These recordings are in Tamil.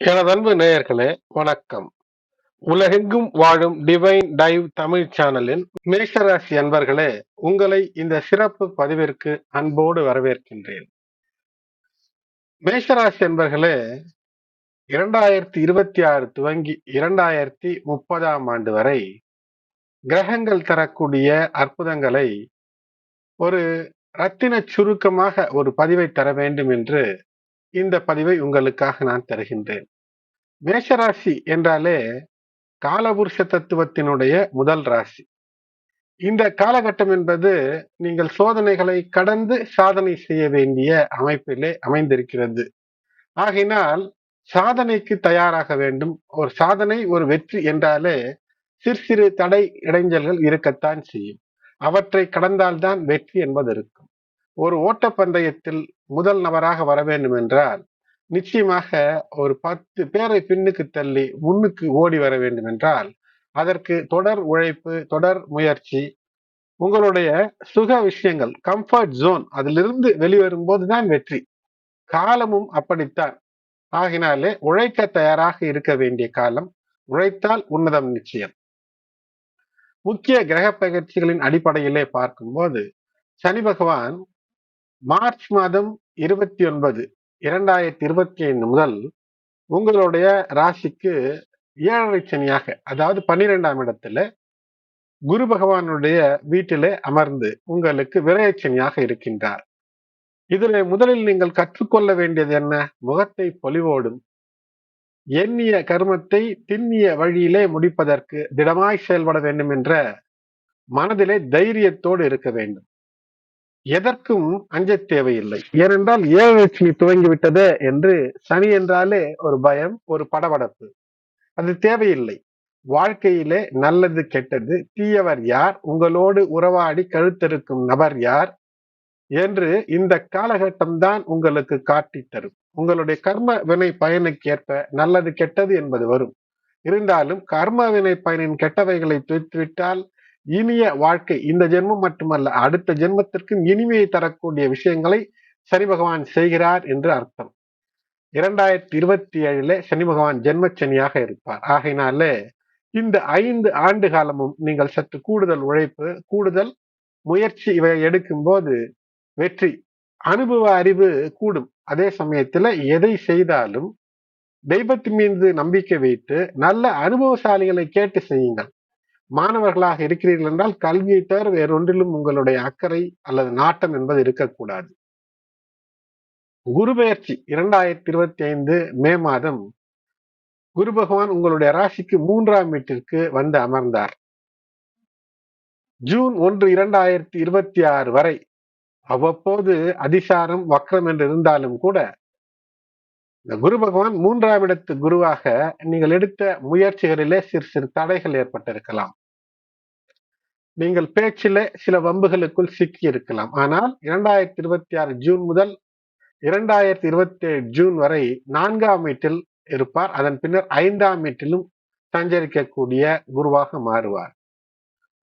எனது அன்பு நேயர்களே, வணக்கம். உலகெங்கும் வாழும் டிவைன் டைவ் தமிழ் சேனலின் மேஷராசி அன்பர்களே, உங்களை இந்த சிறப்பு பதிவிற்கு அன்போடு வரவேற்கின்றேன். மேஷராசி அன்பர்களே, 2026 துவங்கி 2030ஆம் ஆண்டு வரை கிரகங்கள் தரக்கூடிய அற்புதங்களை ஒரு ரத்தின சுருக்கமாக ஒரு பதிவை தர வேண்டும் என்று இந்த பதிவை உங்களுக்காக நான் தருகின்றேன். மேஷராசி என்றாலே காலபுருஷ தத்துவத்தினுடைய முதல் ராசி. இந்த காலகட்டம் என்பது நீங்கள் சோதனைகளை கடந்து சாதனை செய்ய வேண்டிய அமைப்பிலே அமைந்திருக்கிறது. ஆகையினால் சாதனைக்கு தயாராக வேண்டும். ஒரு சாதனை, ஒரு வெற்றி என்றாலே சிறு சிறு தடை இடைஞ்சல்கள் இருக்கத்தான் செய்யும். அவற்றை கடந்தால்தான் வெற்றி என்பது இருக்கும். ஒரு ஓட்டப்பந்தயத்தில் முதல் நபராக வர வேண்டும் என்றால் நிச்சயமாக ஒரு 10 பேரை பின்னுக்கு தள்ளி முன்னுக்கு ஓடி வர வேண்டும் என்றால் அதற்கு தொடர் உழைப்பு, தொடர் முயற்சி, உங்களுடைய சுக விஷயங்கள், கம்ஃபர்ட் ஜோன், அதிலிருந்து வெளிவரும் போதுதான் வெற்றி. காலமும் அப்படித்தான். ஆகினாலே உழைக்க தயாராக இருக்க வேண்டிய காலம். உழைத்தால் உன்னதம் நிச்சயம். முக்கிய கிரக பயிற்சிகளின் அடிப்படையிலே பார்க்கும்போது சனி பகவான் மார்ச் மாதம் 29, 2025 முதல் உங்களுடைய ராசிக்கு 7.5 சனியாக, அதாவது 12ஆம் இடத்துல குரு பகவானுடைய வீட்டிலே அமர்ந்து உங்களுக்கு விரயச்சனியாக இருக்கின்றார். இதிலே முதலில் நீங்கள் கற்றுக்கொள்ள வேண்டியது என்ன? முகத்தை பொலிவோடும் எண்ணிய கர்மத்தை திண்ணிய வழியிலே முடிப்பதற்கு திடமாய் செயல்பட வேண்டும் என்ற மனதிலே தைரியத்தோடு இருக்க வேண்டும். எதற்கும் அஞ்ச தேவையில்லை. ஏனென்றால் 7 துவங்கிவிட்டதே என்று சனி என்றாலே ஒரு பயம், ஒரு படபடப்பு. அது தேவையில்லை. வாழ்க்கையிலே நல்லது கெட்டது, தீயவர் யார், உங்களோடு உறவாடி கழுத்தறுக்கும் நபர் யார் என்று இந்த காலகட்டம் தான் உங்களுக்கு காட்டி தரும். உங்களுடைய கர்ம வினை பயனுக்கேற்ப நல்லது கெட்டது என்பது வரும். இருந்தாலும் கர்ம வினை பயனின் கெட்டவைகளை துய்த்துவிட்டால் இனிய வாழ்க்கை இந்த ஜென்மம் மட்டுமல்ல, அடுத்த ஜென்மத்திற்கும் இனிமையை தரக்கூடிய விஷயங்களை சனி பகவான் செய்கிறார் என்று அர்த்தம். 2027 சனி பகவான் ஜென்மச்சனியாக இருப்பார். ஆகையினாலே இந்த 5 ஆண்டு காலமும் நீங்கள் சற்று கூடுதல் உழைப்பு, கூடுதல் முயற்சி இவை எடுக்கும் போது வெற்றி, அனுபவ அறிவு கூடும். அதே சமயத்துல எதை செய்தாலும் தெய்வத்தின் மீது நம்பிக்கை வைத்து நல்ல அனுபவசாலிகளை கேட்டு செய்யுங்கள். மாணவர்களாக இருக்கிறீர்கள் என்றால் கல்வியை தவிர வேறொன்றிலும் உங்களுடைய அக்கறை அல்லது நாட்டம் என்பது இருக்கக்கூடாது. குரு பெயர்ச்சி 2025 மே மாதம் குரு பகவான் உங்களுடைய ராசிக்கு 3ஆம் வீட்டிற்கு வந்து அமர்ந்தார். ஜூன் 1, 2026 வரை அவ்வப்போது அதிசாரம், வக்ரம் என்று இருந்தாலும் கூட இந்த குரு பகவான் 3ஆம் இடத்து குருவாக நீங்கள் எடுத்த முயற்சிகளிலே சிறு சிறு தடைகள் ஏற்பட்டிருக்கலாம். நீங்கள் பேச்சிலே சில வம்புகளுக்குள் சிக்கி இருக்கலாம். ஆனால் 2026 ஜூன் முதல் 2027 ஜூன் வரை 4ஆம் வீட்டில் இருப்பார். அதன் பின்னர் 5ஆம் வீட்டிலும் சஞ்சரிக்கக்கூடிய குருவாக மாறுவார்.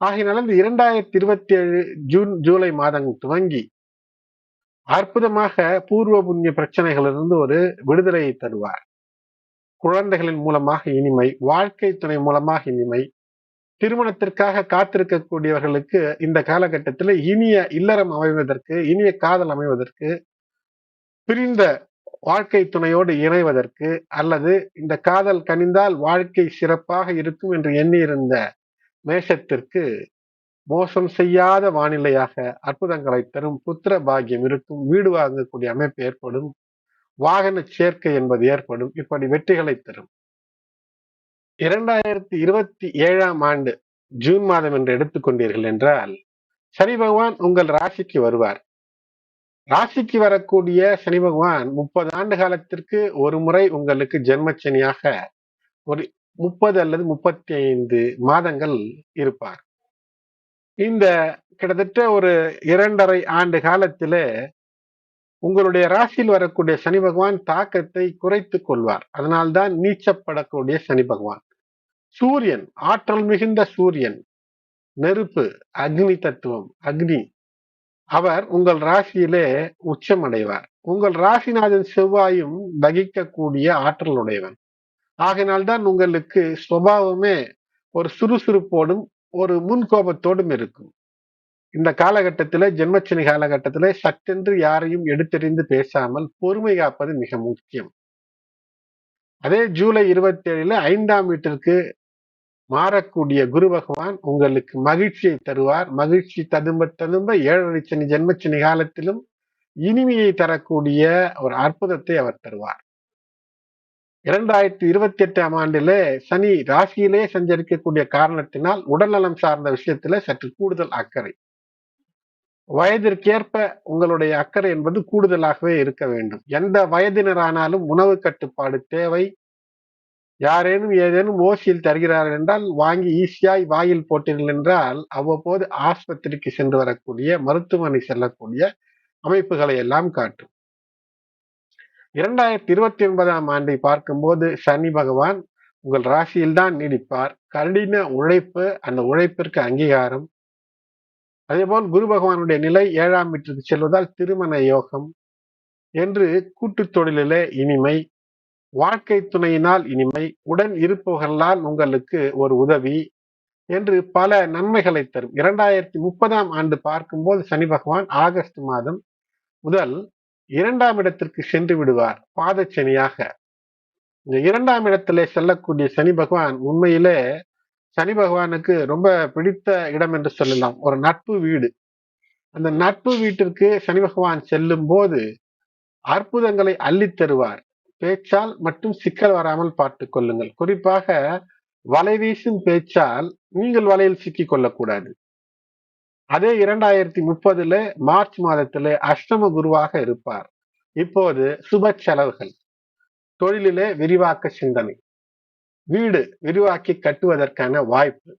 ஆகையினால இந்த 2027 ஜூன், ஜூலை மாதங்கள் துவங்கி அற்புதமாக பூர்வ புண்ணிய பிரச்சனைகளிலிருந்து ஒரு விடுதலையை தருவார். குழந்தைகளின் மூலமாக இனிமை, வாழ்க்கை துணை மூலமாக இனிமை, திருமணத்திற்காக காத்திருக்கக்கூடியவர்களுக்கு இந்த காலகட்டத்தில் இனிய இல்லறம் அமைவதற்கு, இனிய காதல் அமைவதற்கு, பிரிந்த வாழ்க்கை துணையோடு இணைவதற்கு, அல்லது இந்த காதல் கனிந்தால் வாழ்க்கை சிறப்பாக இருக்கும் என்று எண்ணியிருந்த மேஷத்திற்கு மோசம் செய்யாத வானிலையாக அற்புதங்களை தரும். புத்திர பாக்கியம் இருக்கும், வீடு வாங்கக்கூடிய அமைப்பு ஏற்படும், வாகன சேர்க்கை என்பது ஏற்படும். இப்படி வெற்றிகளை தரும். 2027ஆம் ஆண்டு ஜூன் மாதம் என்று எடுத்துக்கொண்டீர்கள் என்றால் சனி பகவான் உங்கள் ராசிக்கு வருவார். ராசிக்கு வரக்கூடிய சனி பகவான் 30 ஆண்டு காலத்திற்கு ஒரு முறை உங்களுக்கு ஜென்மச்சனியாக ஒரு 30 அல்லது 35 மாதங்கள் இருப்பார். இந்த கிட்டத்தட்ட ஒரு 2.5 ஆண்டு காலத்திலே உங்களுடைய ராசியில் வரக்கூடிய சனி பகவான் தாக்கத்தை குறைத்துக் கொள்வார். அதனால்தான் நீச்சப்படக்கூடிய சனி பகவான். சூரியன், ஆற்றல் மிகுந்த சூரியன், நெருப்பு, அக்னி தத்துவம், அக்னி, அவர் உங்கள் ராசியிலே உச்சம் அடைவார். உங்கள் ராசிநாதன் செவ்வாயும் தகிக்கக்கூடிய ஆற்றல் உடையவன். ஆகையினால்தான் உங்களுக்கு சுபாவமே ஒரு சுறுசுறுப்போடும் ஒரு முன்கோபத்தோடும் இருக்கும். இந்த காலகட்டத்திலே, ஜென்மச்சனி காலகட்டத்திலே சட்டென்று யாரையும் எடுத்தெறிந்து பேசாமல் பொறுமை காப்பது மிக முக்கியம். அதே ஜூலை 27 5ஆம் வீட்டிற்கு மாறக்கூடிய குரு பகவான் உங்களுக்கு மகிழ்ச்சியை தருவார். மகிழ்ச்சி ததும்ப ததும்ப 7 சனி ஜென்மச்சனி காலத்திலும் இனிமையை தரக்கூடிய ஒரு அற்புதத்தை அவர் தருவார். 2028ஆம் ஆண்டிலே சனி ராசியிலே சஞ்சரிக்கக்கூடிய காரணத்தினால் உடல்நலம் சார்ந்த விஷயத்திலே சற்று கூடுதல் அக்கறை. வயதிற்கேற்ப உங்களுடைய அக்கறை என்பது கூடுதலாகவே இருக்க வேண்டும். எந்த வயதினரானாலும் உணவு கட்டுப்பாடு தேவை. யாரேனும் ஏதேனும் ஓசியில் தருகிறார்கள் என்றால் வாங்கி ஈஸியாய் வாயில் போட்டீர்கள் என்றால் அவ்வப்போது ஆஸ்பத்திரிக்கு சென்று வரக்கூடிய, மருத்துவமனை செல்லக்கூடிய அமைப்புகளை எல்லாம் காட்டும். 2029ஆம் ஆண்டை பார்க்கும்போது சனி பகவான் உங்கள் ராசியில் தான் நீடிப்பார். கடின உழைப்பு, அந்த உழைப்பிற்கு அங்கீகாரம். அதேபோல் குரு பகவானுடைய நிலை 7ஆம் வீட்டிற்கு செல்வதால் திருமண யோகம் என்று கூட்டு தொழிலிலே இனிமை, வாழ்க்கை துணையினால் இனிமை, உடன் இருப்பவர்களால் உங்களுக்கு ஒரு உதவி என்று பல நன்மைகளை தரும். 2030ஆம் ஆண்டு பார்க்கும்போது சனி பகவான் ஆகஸ்ட் மாதம் முதல் 2ஆம் இடத்திற்கு சென்று விடுவார் பாதச்சனியாக. இந்த 2ஆம் இடத்திலே செல்லக்கூடிய சனி பகவான் உண்மையிலே சனி பகவானுக்கு ரொம்ப பிடித்த இடம் என்று சொல்லலாம். ஒரு நட்பு வீடு. அந்த நட்பு வீட்டிற்கு சனி பகவான் செல்லும் போது அற்புதங்களை அள்ளித் தருவார். பேச்சால் மட்டும் சிக்கல் வராமல் பார்த்துக் கொள்ளுங்கள். குறிப்பாக வலை வீசும் பேச்சால் நீங்கள் வலையில் சிக்கிக் கொள்ளக்கூடாது. அதே 2030 மார்ச் மாதத்திலே அஷ்டம குருவாக இருப்பார். இப்போது சுப செலவுகள், தொழிலிலே விரிவாக்க சிந்தனை, வீடு விரிவாக்கி கட்டுவதற்கான வாய்ப்பு,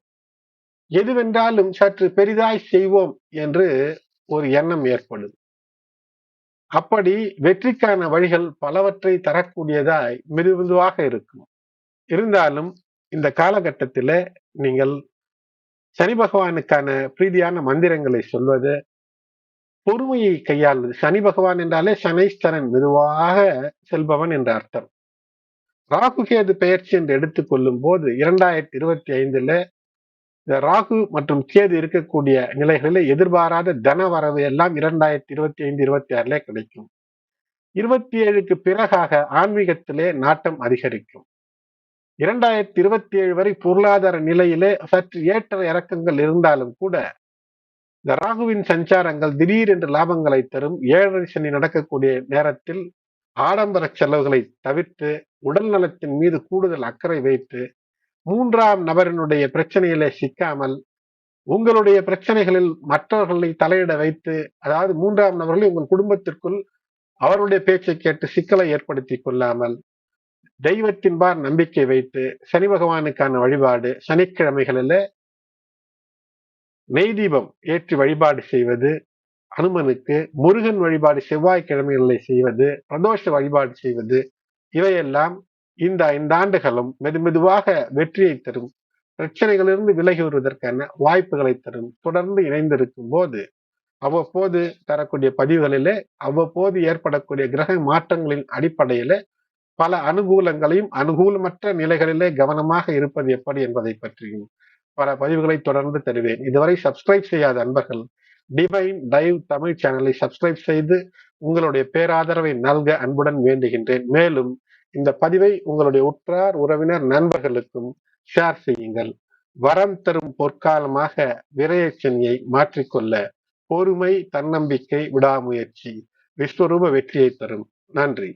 எதுவென்றாலும் சற்று பெரிதாய் செய்வோம் என்று ஒரு எண்ணம் ஏற்படும். அப்படி வெற்றிக்கான வழிகள் பலவற்றை தரக்கூடியதாய் மெதுவாக இருக்கும். இருந்தாலும் இந்த காலகட்டத்தில நீங்கள் சனி பகவானுக்கான பிரீதியான மந்திரங்களை சொல்வது, பொறுமையை கையாள்வது. சனி பகவான் என்றாலே சனைஸ்தரன், மெதுவாக செல்பவன் என்ற அர்த்தம். ராகு கேது பெயர்ச்சி என்று எடுத்துக் கொள்ளும் போது 2025 இந்த ராகு மற்றும் கேது இருக்கக்கூடிய நிலைகளிலே எதிர்பாராத தன வரவு எல்லாம் 2025-26 கிடைக்கும். 27க்கு பிறகாக ஆன்மீகத்திலே நாட்டம் அதிகரிக்கும். 2027 வரை பொருளாதார நிலையிலே சற்று ஏற்ற இறக்கங்கள் இருந்தாலும் கூட இந்த ராகுவின் சஞ்சாரங்கள் திடீரென்று லாபங்களை தரும். 7 சனி நடக்கக்கூடிய நேரத்தில் ஆடம்பர செலவுகளை தவிர்த்து உடல் நலத்தின் மீது கூடுதல் அக்கறை வைத்து 3ஆம் நபரினுடைய பிரச்சனையிலே சிக்காமல் உங்களுடைய பிரச்சனைகளில் மற்றவர்களை தலையிட வைத்து, அதாவது 3ஆம் நபர்களை உங்கள் குடும்பத்திற்குள் அவருடைய பேச்சை கேட்டு சிக்கலை ஏற்படுத்தி கொள்ளாமல் தெய்வத்தின்பார் நம்பிக்கை வைத்து சனி பகவானுக்கான வழிபாடு, சனிக்கிழமைகளில நெய் தீபம் ஏற்றி வழிபாடு செய்வது, அனுமனுக்கு முருகன் வழிபாடு செவ்வாய்க்கிழமைகளில் செய்வது, பிரதோஷ வழிபாடு செய்வது, இவையெல்லாம் இந்த 5 ஆண்டுகளும் மெதுவாக வெற்றியை தரும். பிரச்சனைகளிலிருந்து விலகி வருவதற்கான வாய்ப்புகளை தரும். தொடர்ந்து இணைந்திருக்கும் போது அவ்வப்போது தரக்கூடிய பதிவுகளிலே அவ்வப்போது ஏற்படக்கூடிய கிரக மாற்றங்களின் அடிப்படையில பல அனுகூலங்களையும் அனுகூலமற்ற நிலைகளிலே கவனமாக இருப்பது எப்படி என்பதை பற்றியும் பல பதிவுகளை தொடர்ந்து தருவேன். இதுவரை சப்ஸ்கிரைப் செய்யாத அன்பர்கள் டிவைன் டைவ் தமிழ் சேனலை சப்ஸ்கிரைப் செய்து உங்களுடைய பேராதரவை நல்க அன்புடன் வேண்டுகின்றேன். மேலும் இந்த பதிவை உங்களுடைய உற்றார் உறவினர் நண்பர்களுக்கும் ஷேர் செய்யுங்கள். வரம் தரும் பொற்காலமாக விரயச்சனியை மாற்றிக்கொள்ள பொறுமை, தன்னம்பிக்கை, விடாமுயற்சி விஸ்வரூப வெற்றியை தரும். நன்றி.